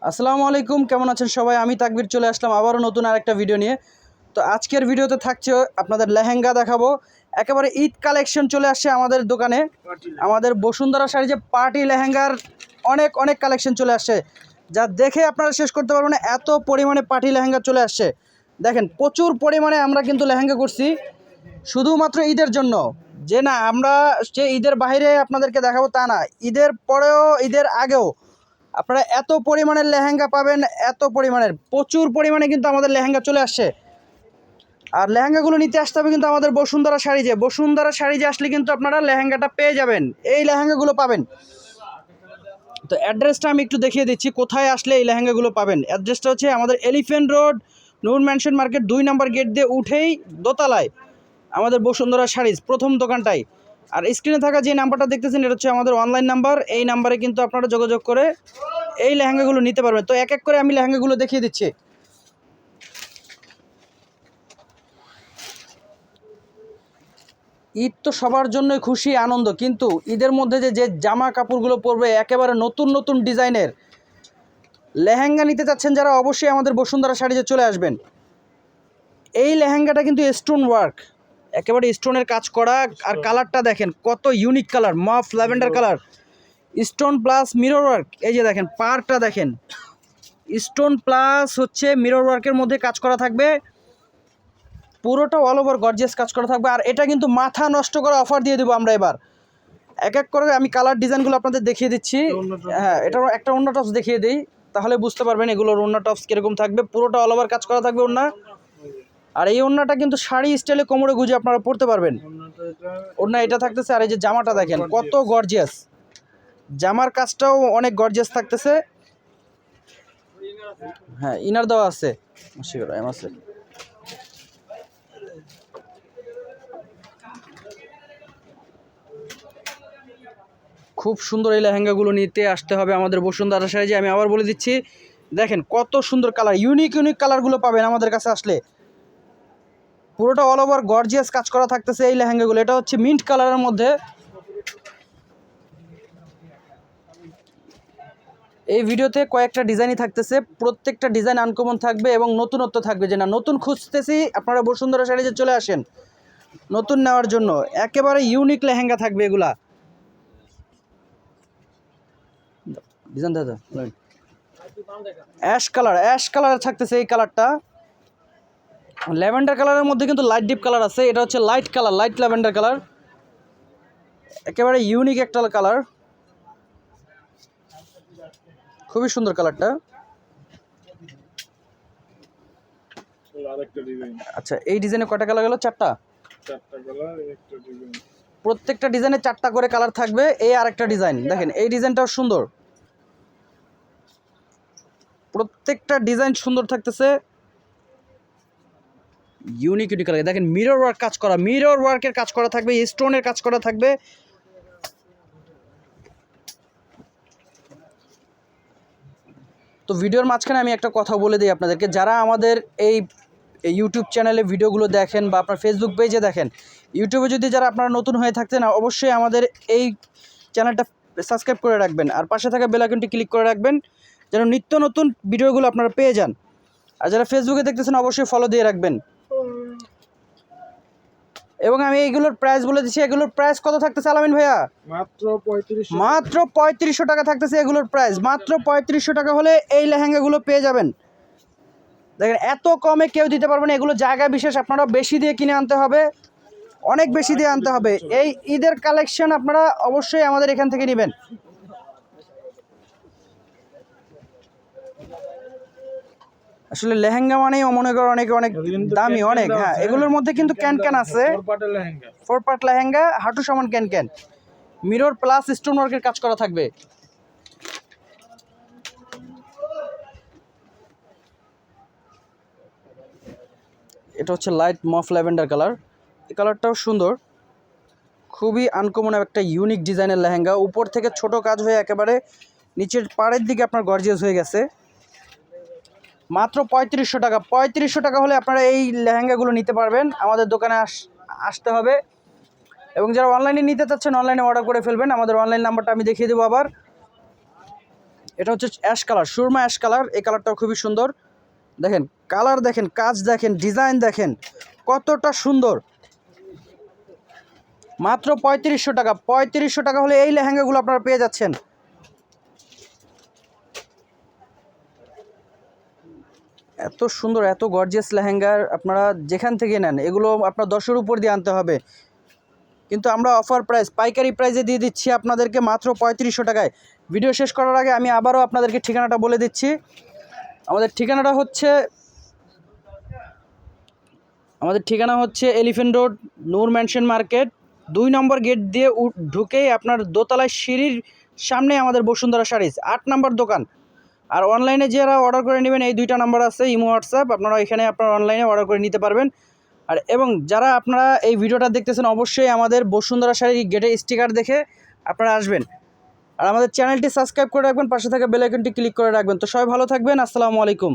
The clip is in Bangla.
আসসালামু আলাইকুম, কেমন আছেন সবাই? আমি তাকবীর চলে আসলাম আবারও নতুন আরেকটা ভিডিও নিয়ে। তো আজকের ভিডিওতে থাকছে আপনাদের লেহেঙ্গা দেখাবো। একেবারে ঈদ কালেকশন চলে আসছে আমাদের দোকানে। আমাদের বসুন্ধরা শাড়ি যে পার্টি লেহেঙ্গার অনেক অনেক কালেকশন চলে আসছে, যা দেখে আপনারা শেষ করতে পারবেন না, এত পরিমাণে পার্টি লেহেঙ্গা চলে আসছে। দেখেন প্রচুর পরিমাণে আমরা কিন্তু লেহেঙ্গা করছি শুধুমাত্র ঈদের জন্য। যে না আমরা যে ঈদের বাইরে আপনাদেরকে দেখাবো তা না, ঈদের পরেও ঈদের আগেও আপনারা এত পরিমাণের লেহেঙ্গা পাবেন, এত পরিমাণের প্রচুর পরিমাণে কিন্তু আমাদের লেহেঙ্গা চলে আসছে। আর লেহেঙ্গাগুলো নিতে আসতে হবে কিন্তু আমাদের বসুন্ধরা শাড়িজে। বসুন্ধরা শাড়িজে আসলে কিন্তু আপনারা লেহেঙ্গাটা পেয়ে যাবেন, এই লেহেঙ্গাগুলো পাবেন। তো অ্যাড্রেসটা আমি একটু দেখিয়ে দিচ্ছি কোথায় আসলে এই লেহেঙ্গাগুলো পাবেন। অ্যাড্রেসটা হচ্ছে আমাদের এলিফ্যান্ট রোড, নূর ম্যানশন মার্কেট 2 নম্বর গেট দিয়ে উঠেই দোতলায় আমাদের বসুন্ধরা শাড়িজ প্রথম দোকানটাই। আর স্ক্রিনে থাকা যে নাম্বারটা দেখতেছেন এটা হচ্ছে আমাদের অনলাইন নাম্বার। এই নাম্বারে কিন্তু আপনারা যোগাযোগ করে এই লেহেঙ্গাগুলো নিতে পারবেন। তো এক এক করে আমি লেহেঙ্গাগুলো দেখিয়ে দিচ্ছি। ঈদ তো সবার জন্যই খুশি আনন্দ, কিন্তু ঈদের মধ্যে যে যে জামা কাপড়গুলো পরবে একেবারে নতুন নতুন ডিজাইনের লেহেঙ্গা নিতে চাচ্ছেন যারা, অবশ্যই আমাদের বসুন্ধরা শাড়িতে চলে আসবেন। এই লেহেঙ্গাটা কিন্তু স্টোন ওয়ার্ক, একেবারে স্টোনের কাজ করা। আর কালারটা দেখেন কত ইউনিক কালার, মফ lavender colour, stone plus mirror work. এই যে দেখেন পাড়টা দেখেন, স্টোন প্লাস হচ্ছে মিরর ওয়ার্কের মধ্যে কাজ করা থাকবে, পুরোটা অল ওভার গর্জিয়াস কাজ করা থাকবে। আর এটা কিন্তু মাথা নষ্ট করা অফার দিয়ে দেবো আমরা এবার। এক এক করে আমি কালার ডিজাইনগুলো আপনাদের দেখিয়ে দিচ্ছি। হ্যাঁ, এটার একটা ওড়না টপস দেখিয়ে দিই, তাহলে বুঝতে পারবেন এগুলোর ওড়না টপস কীরকম থাকবে। পুরোটা অল ওভার কাজ করা থাকবে ওড়না। আর এই ওড়নাটা কিন্তু শাড়ি স্টাইলে কোমরে গুজে আপনারা পরতে পারবেন। ওড়না এটা থাকতেছে। আর এই যে জামাটা দেখেন কত গর্জিয়াস, জামার কাজটাও অনেক গর্জিয়াস থাকতেছে। হ্যাঁ, ইনার দেওয়া আছে, আছে। খুব সুন্দর এই লেহেঙ্গাগুলো নিতে আসতে হবে আমাদের বসুন্ধরা শাড়িজে। আমি আবার বলে দিচ্ছি, দেখেন কত সুন্দর কালার, ইউনিক ইউনিক কালারগুলো পাবেন আমাদের কাছে আসলে। পুরোটা অল ওভার গর্জিয়াস কাজ করা থাকতেছে এই লেহেঙ্গাগুলো। এটা হচ্ছে মিন্ট কালারের মধ্যে। এই ভিডিওতে কয়েকটা ডিজাইনই থাকতেছে, প্রত্যেকটা ডিজাইন আনকমন থাকবে এবং নতুনত্ব থাকবে। যে না নতুন খুঁজতেছি, আপনারা বসুন্ধরা শাড়িজে চলে আসেন নতুন নেওয়ার জন্য। একেবারে ইউনিক লেহেঙ্গা থাকবে এগুলা। ডিজাইন দাদা অ্যাশ কালার, অ্যাশ কালার থাকতেছে এই কালারটা। ল্যাভেন্ডার কালারের মধ্যে কিন্তু লাইট ডিপ কালার আছে, এটা হচ্ছে light colour, light lavender colour. একেবারে ইউনিক একটা কালার, খুবই সুন্দর কালারটা। আচ্ছা, এই ডিজাইনে কয়টা কালার গেল? চারটা কালার, প্রত্যেকটা ডিজাইনে চারটা করে কালার থাকবে। এই আরেকটা ডিজাইন দেখেন, এই ডিজাইনটাও সুন্দর, প্রত্যেকটা ডিজাইন সুন্দর থাকতেছে, ইউনিক ইউনিক কালার। দেখেন মিরর ওয়ার্ক কাজ করা, মিরর ওয়ার্কের কাজ করা থাকবে, স্টোনের কাজ করা থাকবে। তো ভিডিওর মাঝখানে আমি একটা কথা বলে দিই আপনাদেরকে, যারা আমাদের এই ইউটিউব চ্যানেলে ভিডিওগুলো দেখেন বা আপনার ফেসবুক পেজে দেখেন, ইউটিউবে যদি যারা আপনারা নতুন হয়ে থাকতেন, অবশ্যই আমাদের এই চ্যানেলটা সাবস্ক্রাইব করে রাখবেন আর পাশে থাকা বেল আইকনটি ক্লিক করে রাখবেন, যেন নিত্য নতুন ভিডিওগুলো আপনারা পেয়ে যান। আর যারা ফেসবুকে দেখতেছেন অবশ্যই ফলো দিয়ে রাখবেন। এবং আমি এইগুলোর প্রাইস বলে দিচ্ছি, এগুলোর প্রাইস কত থাকতেছে আলামিন ভাইয়া? মাত্র 3500 টাকা থাকতেছে এগুলোর প্রাইস। মাত্র 3500 টাকা হলে এই লেহেঙ্গাগুলো পেয়ে যাবেন। দেখেন এত কমে কেউ দিতে পারবে না, এগুলো জায়গা বিশেষ, আপনারা বেশি দিয়ে কিনে আনতে হবে, অনেক বেশি দিয়ে আনতে হবে। এই ঈদের কালেকশন আপনারা অবশ্যই আমাদের এখান থেকে নেবেন। আসলে লেহেঙ্গা মানেই মনে করো অনেকে অনেক দামি অনেক। হ্যাঁ, এগুলোর মধ্যে কিন্তু ক্যান ক্যান আছে, 4 পার্ট লেহেঙ্গা, হাঁটু সমান can can, mirror plus stone ওয়ার্কের কাজ করা থাকবে। এটা হচ্ছে লাইট মফ ল্যাভেন্ডার কালার, এই কালারটাও সুন্দর, খুবই আনকমন একটা ইউনিক ডিজাইনের লেহেঙ্গা। উপর থেকে ছোট কাজ হয়ে একেবারে নিচের পাড়ের দিকে আপনার গর্জিয়াস হয়ে গেছে। মাত্র 3500 টাকা। 3500 টাকা হলে আপনারা এই লেহেঙ্গাগুলো নিতে পারবেন। আমাদের দোকানে আসতে হবে। এবং যারা অনলাইনে নিতে চাচ্ছেন অনলাইনে অর্ডার করে ফেলবেন। আমাদের অনলাইন নাম্বারটা আমি দেখিয়ে দেবো আবার। এটা হচ্ছে ash colour, Surma ash colour. এই কালারটাও খুবই সুন্দর। দেখেন কালার, দেখেন কাজ, দেখেন ডিজাইন, দেখেন কতটা সুন্দর। মাত্র 3500 টাকা। 3500 টাকা হলে এই লেহেঙ্গাগুলো আপনারা পেয়ে যাচ্ছেন। এত সুন্দর, এত গর্জিয়াস লেহেঙ্গার আপনারা যেখান থেকে নেন এগুলো আপনার 10-এর উপর দিয়ে আনতে হবে, কিন্তু আমরা অফার প্রাইস পাইকারি প্রাইসে দিয়ে দিচ্ছি আপনাদেরকে মাত্র 3500 টাকায়। ভিডিও শেষ করার আগে আমি আবারও আপনাদেরকে ঠিকানাটা বলে দিচ্ছি। আমাদের ঠিকানা হচ্ছে এলিফ্যান্ট রোড, নূর ম্যানশন মার্কেট, 2 নম্বর গেট দিয়ে ঢুকেই আপনার দোতলায় সিঁড়ির সামনে আমাদের বসুন্ধরা শাড়িজ, 8 নম্বর দোকান। আর অনলাইনে যারা অর্ডার করে নেবেন এই 2টা নাম্বার আছে, ইমো হোয়াটসঅ্যাপ, আপনারা এখানে আপনারা অনলাইনে অর্ডার করে নিতে পারবেন। আর এবং যারা আপনারা এই ভিডিওটা দেখতেছেন অবশ্যই আমাদের বসুন্ধরা শাড়ি গেটে স্টিকার দেখে আপনারা আসবেন। আর আমাদের চ্যানেলটি সাবস্ক্রাইব করে রাখবেন, পাশে থাকা বেল আইকনটি ক্লিক করে রাখবেন। তো সবাই ভালো থাকবেন, আসসালামু আলাইকুম।